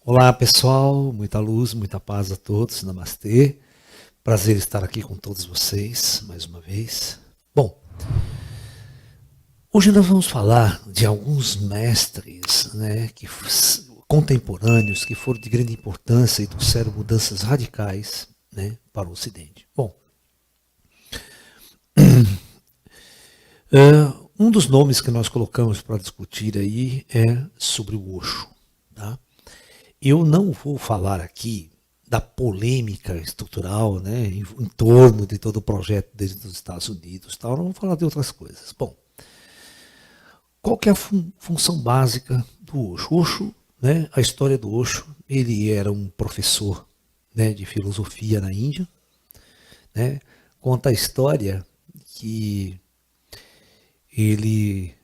Olá pessoal, muita luz, muita paz a todos, namastê. Prazer estar aqui com todos vocês mais uma vez. Bom, hoje nós vamos falar de alguns mestres, contemporâneos que foram de grande importância e trouxeram mudanças radicais, para o Ocidente. Bom, um dos nomes que nós colocamos para discutir aí é sobre o Osho. Tá? Eu não vou falar aqui da polêmica estrutural, em torno de todo o projeto dele dos Estados Unidos, tal. Não vou falar de outras coisas. Bom, qual que é a função básica do Osho? Osho, a história do Osho, ele era um professor, de filosofia na Índia, conta a história que ele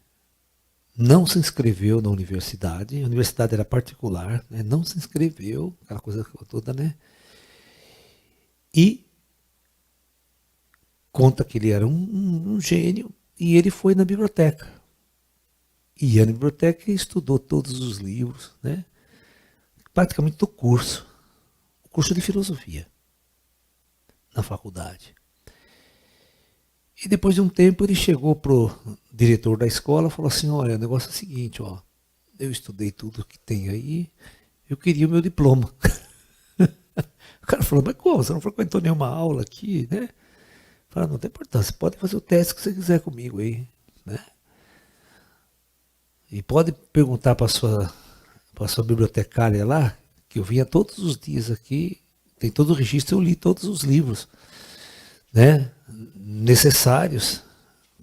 não se inscreveu na universidade, a universidade era particular, não se inscreveu, aquela coisa toda, E conta que ele era um gênio e ele foi na biblioteca. E ia na biblioteca e estudou todos os livros, praticamente do curso, o curso de filosofia, na faculdade. E depois de um tempo ele chegou pro diretor da escola e falou assim, olha, o negócio é o seguinte, ó, eu estudei tudo que tem aí, eu queria o meu diploma. O cara falou, mas como? Você não frequentou nenhuma aula aqui, Falei, não tem importância, pode fazer o teste que você quiser comigo aí, E pode perguntar para sua bibliotecária lá, que eu vinha todos os dias aqui, tem todo o registro, eu li todos os livros, necessários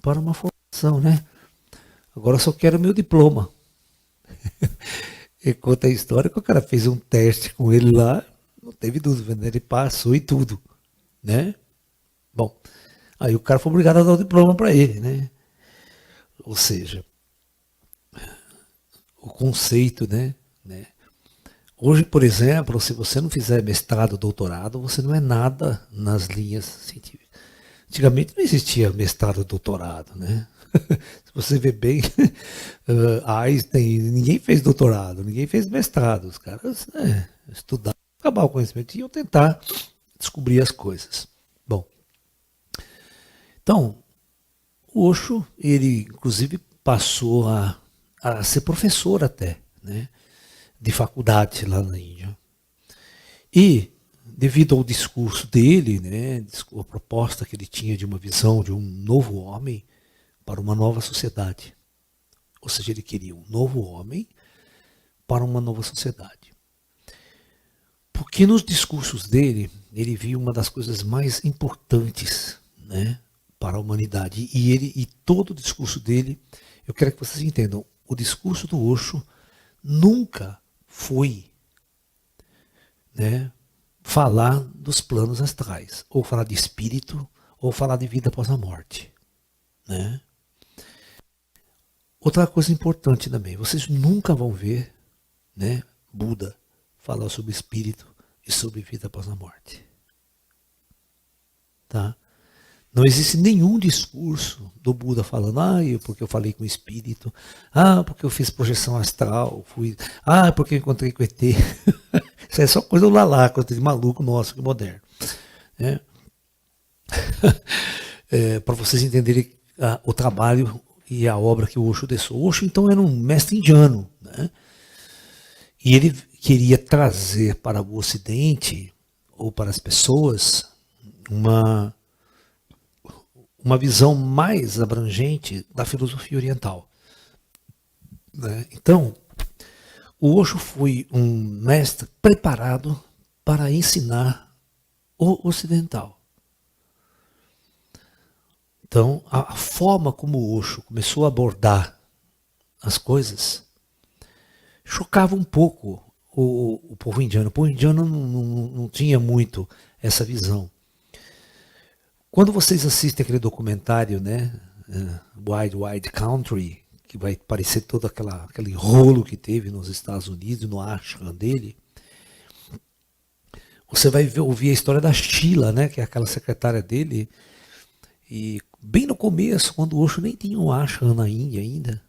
para uma formação, Agora eu só quero meu diploma. E conta a história que o cara fez um teste com ele lá, não teve dúvida, ele passou e tudo, Bom, aí o cara foi obrigado a dar o diploma para ele, Ou seja, o conceito, Hoje, por exemplo, se você não fizer mestrado, doutorado, você não é nada nas linhas científicas. Antigamente não existia mestrado, doutorado, Se você vê bem, Einstein, ninguém fez doutorado, ninguém fez mestrado. Os caras estudaram, acabar o conhecimento e iam tentar descobrir as coisas. Bom, então, o Osho, ele inclusive passou a ser professor até, de faculdade lá na Índia. E, devido ao discurso dele, a proposta que ele tinha de uma visão de um novo homem para uma nova sociedade. Ou seja, ele queria um novo homem para uma nova sociedade. Porque nos discursos dele, ele viu uma das coisas mais importantes, para a humanidade. E todo o discurso dele, eu quero que vocês entendam, o discurso do Osho nunca foi, falar dos planos astrais, ou falar de espírito, ou falar de vida após a morte, Outra coisa importante também, vocês nunca vão ver, Buda falar sobre espírito e sobre vida após a morte. Tá? Não existe nenhum discurso do Buda falando, porque eu falei com o espírito, porque eu fiz projeção astral, porque eu encontrei com o ET. Isso é só coisa do lalá, coisa de maluco nosso, que moderno. Para vocês entenderem o trabalho e a obra que o Osho deixou. O Osho, então, era um mestre indiano, E ele queria trazer para o Ocidente, ou para as pessoas, uma visão mais abrangente da filosofia oriental. Então, o Osho foi um mestre preparado para ensinar o ocidental. Então, a forma como o Osho começou a abordar as coisas chocava um pouco o povo indiano. O povo indiano não tinha muito essa visão. Quando vocês assistem aquele documentário, Wild Wild Country, que vai parecer todo aquele rolo que teve nos Estados Unidos, no ashram dele, você vai ouvir a história da Sheila, que é aquela secretária dele, e bem no começo, quando o Osho nem tinha um ashram na Índia ainda,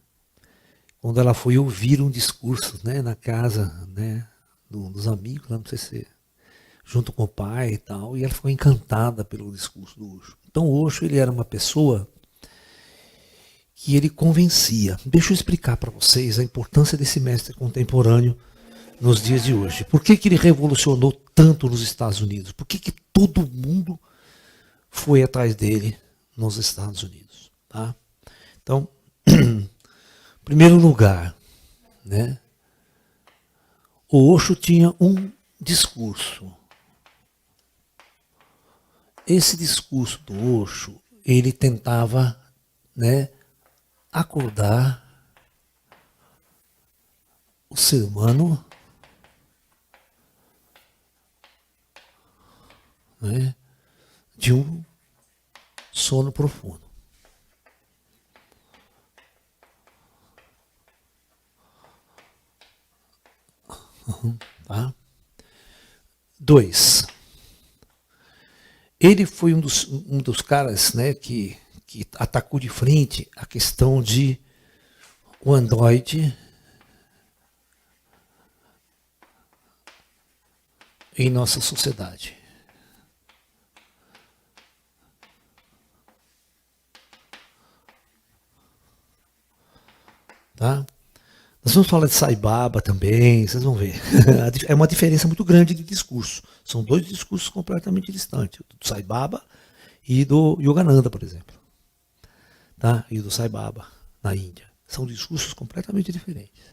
quando ela foi ouvir um discurso, na casa, dos amigos, né? Não sei se junto com o pai e tal, e ela ficou encantada pelo discurso do Osho. Então o Osho, ele era uma pessoa que ele convencia. Deixa eu explicar para vocês a importância desse mestre contemporâneo nos dias de hoje. Por que ele revolucionou tanto nos Estados Unidos? Por que todo mundo foi atrás dele nos Estados Unidos? Tá? Então, em primeiro lugar, né, o Osho tinha um discurso. Esse discurso do Osho, ele tentava, né, acordar o ser humano, né, de um sono profundo. Tá? 2. Ele foi um dos caras, né, que atacou de frente a questão de o Android em nossa sociedade. Tá? Nós vamos falar de Sai Baba também, vocês vão ver. É uma diferença muito grande de discurso. São dois discursos completamente distantes. O do Sai Baba e do Yogananda, por exemplo. Tá? E o do Sai Baba, na Índia. São discursos completamente diferentes.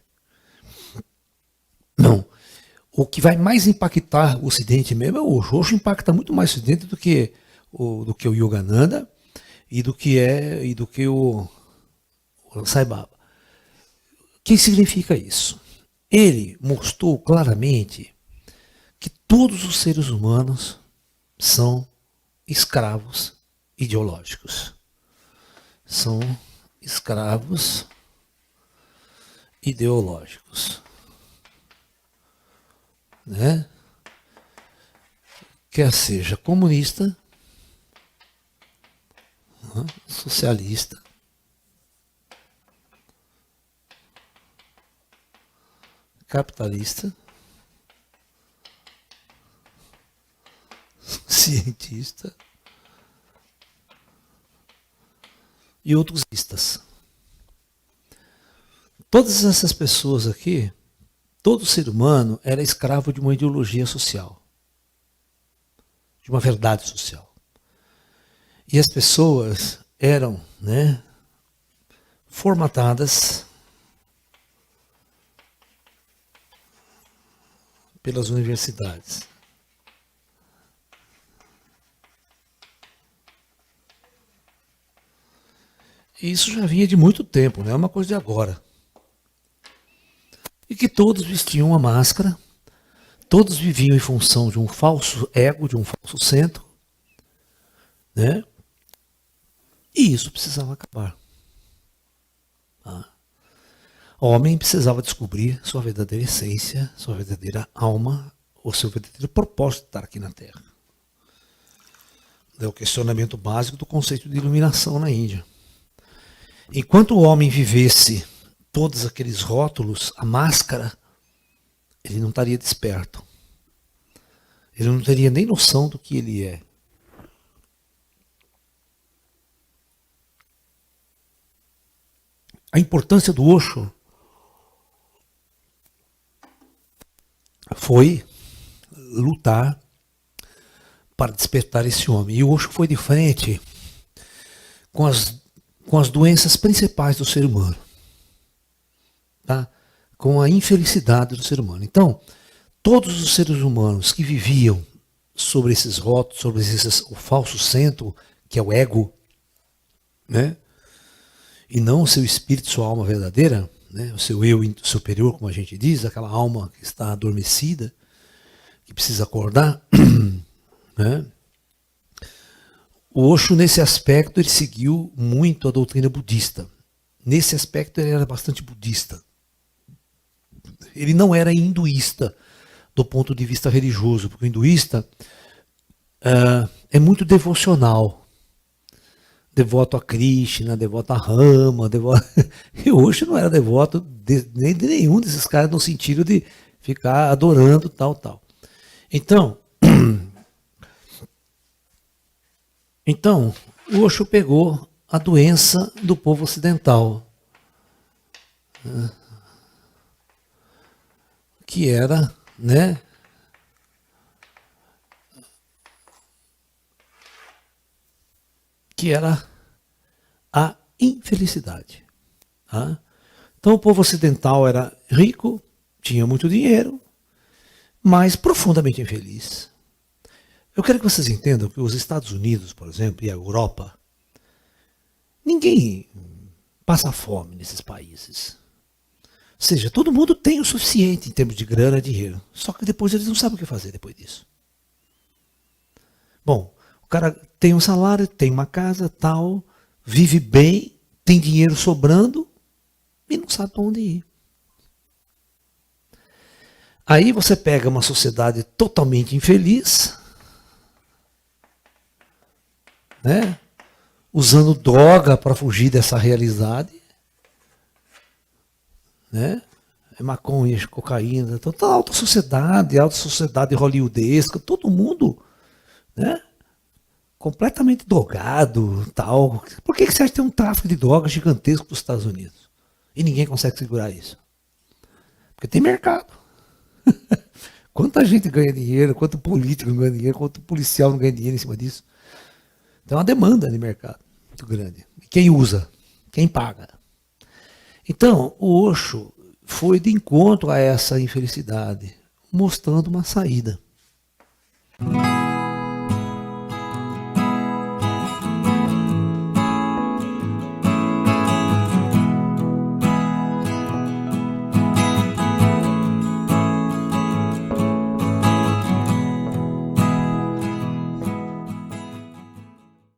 Não. O que vai mais impactar o Ocidente mesmo é o Osho. O Osho impacta muito mais o Ocidente do que o Yogananda e do que o Sai Baba. O que significa isso? Ele mostrou claramente que todos os seres humanos são escravos ideológicos. São escravos ideológicos. Né? Quer seja comunista, socialista, capitalista, cientista e outros istas. Todas essas pessoas aqui, todo ser humano era escravo de uma ideologia social, de uma verdade social. E as pessoas eram, né, formatadas pelas universidades. E isso já vinha de muito tempo, não é uma coisa de agora. E que todos vestiam uma máscara, todos viviam em função de um falso ego, de um falso centro, né? E isso precisava acabar. Tá? O homem precisava descobrir sua verdadeira essência, sua verdadeira alma, o seu verdadeiro propósito de estar aqui na Terra. É o questionamento básico do conceito de iluminação na Índia. Enquanto o homem vivesse todos aqueles rótulos, a máscara, ele não estaria desperto. Ele não teria nem noção do que ele é. A importância do Osho foi lutar para despertar esse homem. E o Osho foi de frente com as doenças principais do ser humano. Tá? Com a infelicidade do ser humano. Então, todos os seres humanos que viviam sobre esses rótulos, sobre o falso centro, que é o ego, né? E não o seu espírito, sua alma verdadeira, né? O seu eu superior, como a gente diz, aquela alma que está adormecida, que precisa acordar. Né? O Osho, nesse aspecto, ele seguiu muito a doutrina budista. Nesse aspecto, ele era bastante budista. Ele não era hinduísta do ponto de vista religioso, porque o hinduísta é muito devocional. Devoto a Krishna, devoto a Rama, devoto... E o Osho não era devoto nem de nenhum desses caras no sentido de ficar adorando tal, tal. Então, o Osho pegou a doença do povo ocidental, que era, né, que era a infelicidade. Tá? Então o povo ocidental era rico, tinha muito dinheiro, mas profundamente infeliz. Eu quero que vocês entendam que os Estados Unidos, por exemplo, e a Europa, ninguém passa fome nesses países. Ou seja, todo mundo tem o suficiente em termos de grana e dinheiro. Só que depois eles não sabem o que fazer depois disso. Bom, o cara tem um salário, tem uma casa, tal, vive bem, tem dinheiro sobrando e não sabe para onde ir. Aí você pega uma sociedade totalmente infeliz, né? Usando droga para fugir dessa realidade, né? É maconha, cocaína, toda a alta sociedade hollywoodesca, todo mundo, né? Completamente drogado, tal. Por que você acha que tem um tráfico de drogas gigantesco nos Estados Unidos? E ninguém consegue segurar isso? Porque tem mercado. Quanta gente ganha dinheiro, quanto político não ganha dinheiro, quanto policial não ganha dinheiro em cima disso. Tem uma demanda de mercado muito grande. Quem usa? Quem paga? Então, o Osho foi de encontro a essa infelicidade, mostrando uma saída.